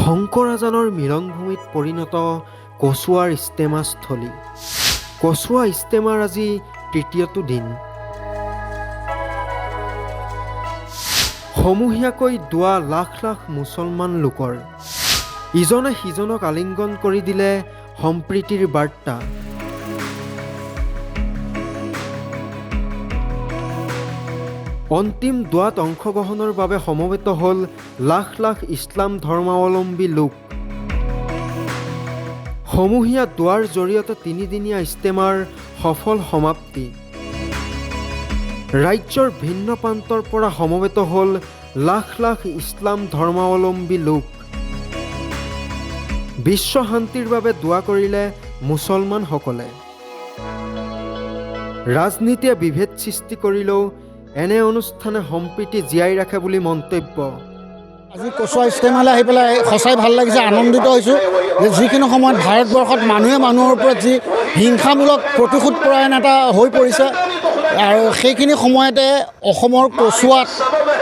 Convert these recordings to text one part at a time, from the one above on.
শংকৰাজানৰ মিলনভূমিত পৰিণত কচুৱাৰ ইষ্টেমাস্থলী। কচুৱা ইষ্টেমাৰ আজি তৃতীয়টো দিন। সমূহীয়াকৈ দোৱা লাখ লাখ মুছলমান লোকৰ। ইজনে সিজনক আলিংগন কৰি দিলে সম্প্ৰীতিৰ বাৰ্তা। অন্তিম দোৱাত অংশগ্ৰহণৰ বাবে সমবেত হ'ল লাখ লাখ ইছলাম ধৰ্মাৱলম্বী লোক। সমূহীয়া দোৱাৰ জৰিয়তে তিনিদিনীয়া ইষ্টেমাৰ সফল সমাপ্তি। ৰাজ্যৰ ভিন্ন প্ৰান্তৰ পৰা সমবেত হ'ল লাখ লাখ ইছলাম ধৰ্মাৱলম্বী লোক। বিশ্ব শান্তিৰ বাবে দোৱা কৰিলে মুছলমানসকলে। ৰাজনীতিয়ে বিভেদ সৃষ্টি কৰিলেও এনে অনুষ্ঠানে সম্প্ৰীতি জীয়াই ৰাখে বুলি মন্তব্য। আজি কচুৱা ইষ্টেমালৈ আহি পেলাই সঁচাই ভাল লাগিছে, আনন্দিত হৈছোঁ যে যিখিনি সময়ত ভাৰতবৰ্ষত মানুহে মানুহৰ ওপৰত যি হিংসামূলক প্ৰতিশোধ পৰায়ণ এটা হৈ পৰিছে, আৰু সেইখিনি সময়তে অসমৰ কচুৱাত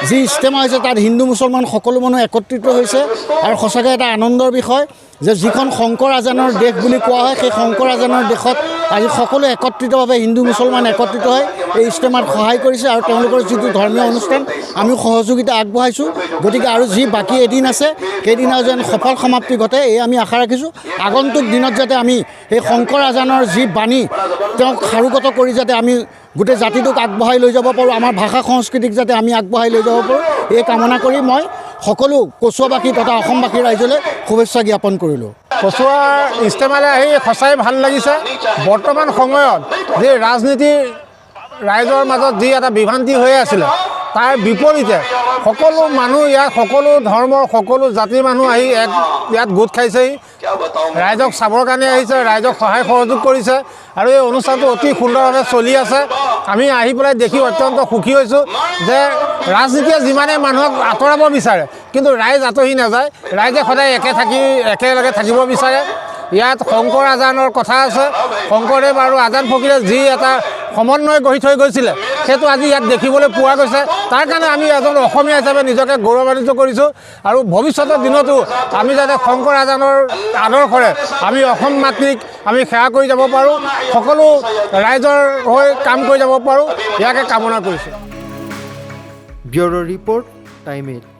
যি ইষ্টেমা হৈছে তাত হিন্দু মুছলমান সকলো মানুহ একত্ৰিত হৈছে। আৰু সঁচাকৈ এটা আনন্দৰ বিষয় যে যিখন শংকৰ আজানৰ দেশ বুলি কোৱা হয়, সেই শংকৰ আজানৰ দেশত আজি সকলো একত্ৰিতভাৱে হিন্দু মুছলমান একত্ৰিত হৈ এই ইষ্টেমাত সহায় কৰিছে। আৰু তেওঁলোকৰ যিটো ধৰ্মীয় অনুষ্ঠান আমিও সহযোগিতা আগবঢ়াইছোঁ। গতিকে আৰু যি বাকী এদিন আছে সেইদিনা যেন সফল সমাপ্তি ঘটে, এই আমি আশা ৰাখিছোঁ। আগন্তুক দিনত যাতে আমি সেই শংকৰ আজানৰ যি বাণী তেওঁক সাৰোগত কৰি যাতে আমি গোটেই জাতিটোক আগবঢ়াই লৈ যাব পাৰোঁ, আমাৰ ভাষা সংস্কৃতিক যাতে আমি আগবঢ়াই লৈ যাব পাৰোঁ, এই কামনা কৰি মই সকলো কচুৱাবাসী তথা অসমবাসী ৰাইজলৈ শুভেচ্ছা জ্ঞাপন কৰিলোঁ। কচুৱা ইষ্টেমালৈ আহি সঁচাই ভাল লাগিছে। বৰ্তমান সময়ত যি ৰাজনীতিৰ ৰাইজৰ মাজত যি এটা বিভ্ৰান্তি হৈ আছিলে, তাৰ বিপৰীতে সকলো মানুহ ইয়াত সকলো ধৰ্মৰ সকলো জাতিৰ মানুহ আহি ইয়াত গোট খাইছেহি। ৰাইজক চাবৰ কাৰণে আহিছে, ৰাইজক সহায় সহযোগ কৰিছে আৰু এই অনুষ্ঠানটো অতি সুন্দৰভাৱে চলি আছে। আমি আহি পেলাই দেখি অত্যন্ত সুখী হৈছোঁ যে ৰাজনীতিয়ে যিমানে মানুহক আঁতৰাব বিচাৰে কিন্তু ৰাইজ আঁতৰি নাযায়, ৰাইজে সদায় একেলগে থাকিব বিচাৰে। ইয়াত শংকৰ আজানৰ কথা আছে। শংকৰদেৱ আৰু আজান ফকীৰে যি এটা সমন্বয় গঢ়ি থৈ গৈছিলে সেইটো আজি ইয়াত দেখিবলৈ পোৱা গৈছে। তাৰ কাৰণে আমি এজন অসমীয়া হিচাপে নিজকে গৌৰৱান্বিত কৰিছোঁ। আৰু ভৱিষ্যতৰ দিনতো আমি যাতে শংকৰ আজানৰ আদৰ্শৰে আমি অসম মাতৃক আমি সেৱা কৰি যাব পাৰোঁ, সকলো ৰাইজৰ হৈ কাম কৰি যাব পাৰোঁ, ইয়াকে কামনা কৰিছোঁ। Bureau' report, time 8।